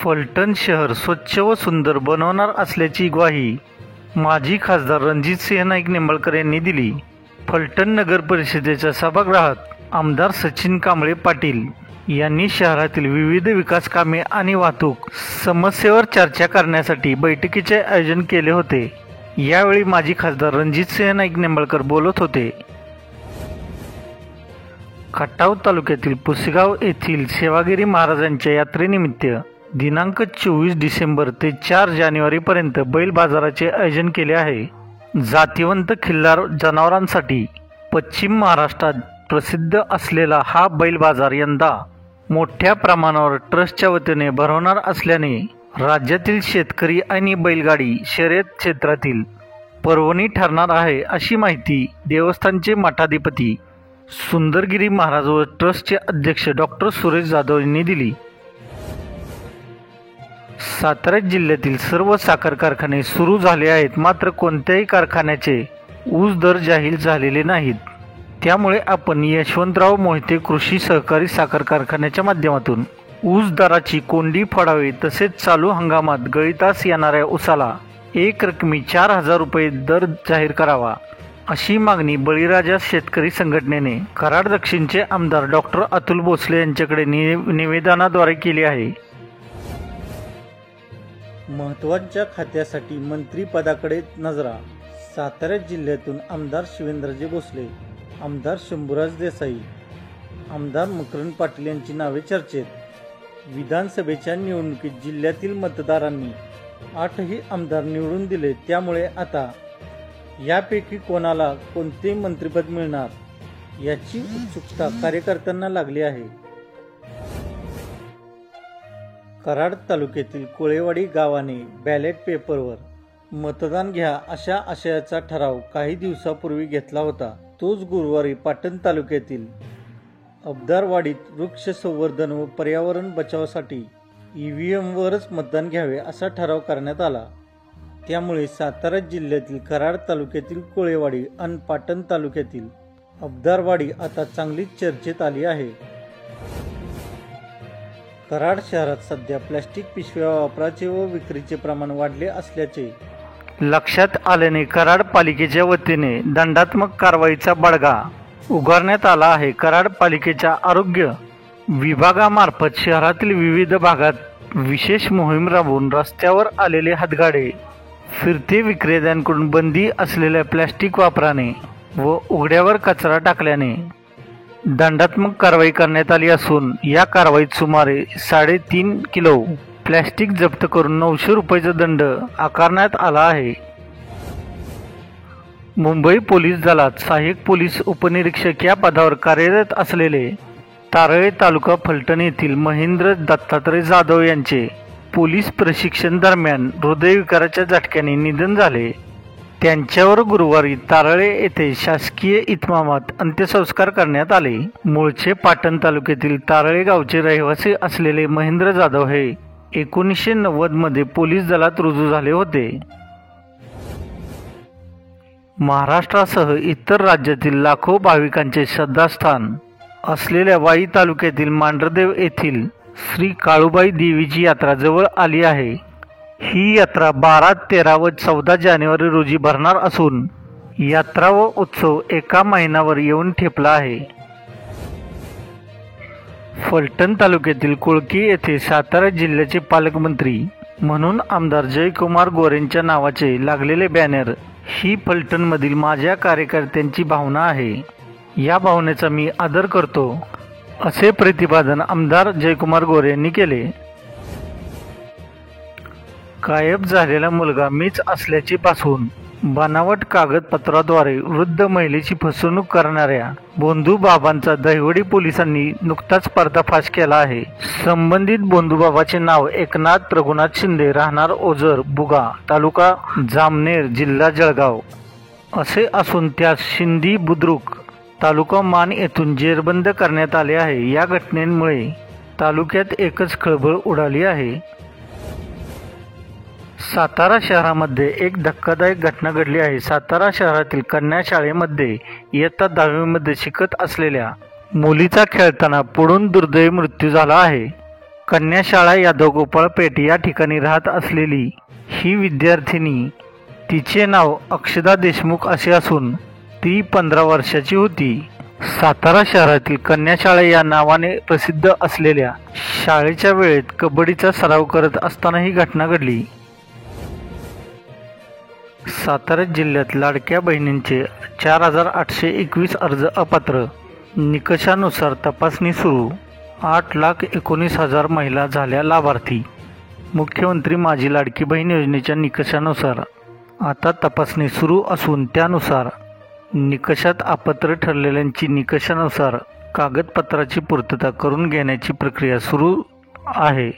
फलटण शहर स्वच्छ व सुंदर बनवणार असल्याची ग्वाही माजी खासदार रणजितसिंह नाईक निंबाळकर यांनी दिली। फलटण नगर परिषदेच्या सभागृहात आमदार सचिन कांबळे पाटील यांनी शहरातील विविध विकास कामे आणि वाहतूक समस्येवर चर्चा करण्यासाठी बैठकीचे आयोजन केले होते। यावेळी माजी खासदार रणजितसिंह नाईक निंबाळकर बोलत होते। खटाव तालुक्यातील पुसेगाव येथील सेवागिरी महाराजांच्या यात्रेनिमित्त दिनांक 24 डिसेंबर ते 4 जानेवारीपर्यंत बैल बाजाराचे आयोजन केले आहे। जातिवंत खिल्लार जनावरांसाठी पश्चिम महाराष्ट्रात प्रसिद्ध असलेला हा बैल बाजार यंदा मोठ्या प्रमाणावर ट्रस्टच्या वतीने भरवणार असल्याने राज्यातील शेतकरी आणि बैलगाडी शर्यत क्षेत्रातील पर्वणी ठरणार आहे, अशी माहिती देवस्थानचे मठाधिपती सुंदरगिरी महाराज व ट्रस्टचे अध्यक्ष डॉक्टर सुरेश जाधव यांनी दिली। सातारा जिल्ह्यातील सर्व साखर कारखाने सुरू झाले आहेत, मात्र कोणत्याही कारखान्याचे ऊस दर जाहीर झालेले नाहीत। त्यामुळे आपण यशवंतराव मोहिते कृषी सहकारी साखर कारखान्याच्या माध्यमातून ऊस दराची कोंडी फोडावी, तसेच चालू हंगामात गळीतास येणाऱ्या ऊसाला एक रकमी 4000 रुपये दर जाहीर करावा, अशी मागणी बळीराजा शेतकरी संघटनेने कराड दक्षिणचे आमदार डॉक्टर अतुल भोसले यांच्याकडे निवेदनाद्वारे केली आहे। महत्त्वाच्या खात्यासाठी मंत्रिपदाकडे नजरा। सातारा जिल्ह्यातून आमदार शिवेंद्रजी भोसले, आमदार शंभूराज देसाई, आमदार मकरंद पाटील यांची नावे चर्चेत। विधानसभेच्या निवडणुकीत जिल्ह्यातील मतदारांनी 8ही आमदार निवडून दिले, त्यामुळे आता यापैकी कोणाला कोणते मंत्रिपद मिळणार याची उत्सुकता कार्यकर्त्यांना लागली आहे। कराड तालुक्यातील कोळेवाडी गावाने बॅलेट पेपरवर मतदान घ्या अशा आशयाचा ठराव काही दिवसापूर्वी घेतला होता। तोच गुरुवारी पाटण तालुक्यातील अबदारवाडीत वृक्ष संवर्धन व पर्यावरण बचावासाठी EVMवरच मतदान घ्यावे असा ठराव करण्यात आला। त्यामुळे सातारा जिल्ह्यातील कराड तालुक्यातील कोळेवाडी आणि पाटण तालुक्यातील अबदारवाडी आता चांगलीच चर्चेत आली आहे। कराड शहरात सध्या प्लास्टिक पिशव्या वापराचे व विक्रीचे प्रमाण वाढले असल्याचे लक्षात आल्याने कराड पालिकेच्या वतीने दंडात्मक कारवाईचा बडगा उगारण्यात आला आहे। कराड पालिकेच्या आरोग्य विभागामार्फत शहरातील विविध भागात विशेष मोहीम राबवून रस्त्यावर आलेले हातगाडे, फिरते विक्रेत्यांकडून बंदी असलेल्या प्लास्टिक वापराने व उघड्यावर कचरा टाकल्याने दंडात्मक कारवाई करण्यात आली असून या कारवाईत सुमारे 3.5 किलो प्लास्टिक जप्त करून 900 रुपयाचा दंड आकारण्यात आला आहे। मुंबई पोलीस दलात सहाय्यक पोलीस उपनिरीक्षक या पदावर कार्यरत असलेले तारळे तालुका फलटण येथील महेंद्र दत्तात्रय जाधव यांचे पोलीस प्रशिक्षण दरम्यान हृदयविकाराच्या झटक्याने निधन झाले। त्यांच्यावर गुरुवारी तारळे येथे शासकीय इतमामात अंत्यसंस्कार करण्यात आले। मूळचे पाटण तालुक्यातील तारळे गावचे रहिवासी असलेले महेंद्र जाधव हे 1990 मध्ये पोलीस दलात रुजू झाले होते। महाराष्ट्रासह इतर राज्यातील लाखो भाविकांचे श्रद्धास्थान असलेल्या वाई तालुक्यातील मांढरदेव येथील श्री काळूबाई देवीची यात्रा जवळ आली आहे। ही यात्रा 12, 13 व 14 जानेवारी रोजी भरणार असून यात्रा व उत्सव एका महिन्यावर येऊन ठेपला आहे। फलटण तालुक्यातील कुळकी येथे सातारा जिल्ह्याचे पालकमंत्री म्हणून आमदार जयकुमार गोरेंच्या नावाचे लागलेले बॅनर ही फलटणमधील माझ्या कार्यकर्त्यांची भावना आहे। या भावनेचा मी आदर करतो, असे प्रतिपादन आमदार जयकुमार गोरे यांनी केले। गायब झालेला मुलगा मीच असल्याचे भासवून बनावट कागदपत्राद्वारे वृद्ध महिलेची फसवणूक करणाऱ्या भोंदूबाबांचा दहिवडी पोलिसांनी नुकताच पर्दाफाश केला आहे। संबंधित भोंदूबाबाचे नाव एकनाथ रघुनाथ शिंदे, राहणार ओझर बुगा, तालुका जामनेर, जिल्हा जळगाव असे असून त्यास शिंदी बुद्रुक, तालुका मान येथून जेरबंद करण्यात आले आहे। या घटनेमुळे तालुक्यात एकच खळबळ उडाली आहे। सातारा शहरामध्ये एक धक्कादायक घटना घडली आहे। सातारा शहरातील कन्या शाळेमध्ये इयत्ता 10वी मध्ये शिकत असलेल्या मुलीचा खेळताना पडून दुर्दैवी मृत्यू झाला आहे। कन्याशाळा यादवगोपाळ पेठ या ठिकाणी राहत असलेली ही विद्यार्थिनी, तिचे नाव अक्षदा देशमुख असे असून ती 15 वर्षाची होती. सातारा शहरातील कन्याशाळा या नावाने प्रसिद्ध असलेल्या शाळेच्या वेळेत कबड्डीचा सराव करत असताना ही घटना घडली. सातारा जिल्ह्यात लाडक्या बहिणींचे 4821 अर्ज अपात्र, निकषानुसार तपासणी सुरू. 8,19,000 महिला झाल्या लाभार्थी. मुख्यमंत्री माझी लाडकी बहीण योजनेच्या निकषानुसार आता तपासणी सुरू असून त्यानुसार निकषात अपात्र ठरलेल्यांची निकषानुसार कागदपत्राची पूर्तता करून घेण्याची प्रक्रिया सुरू आहे.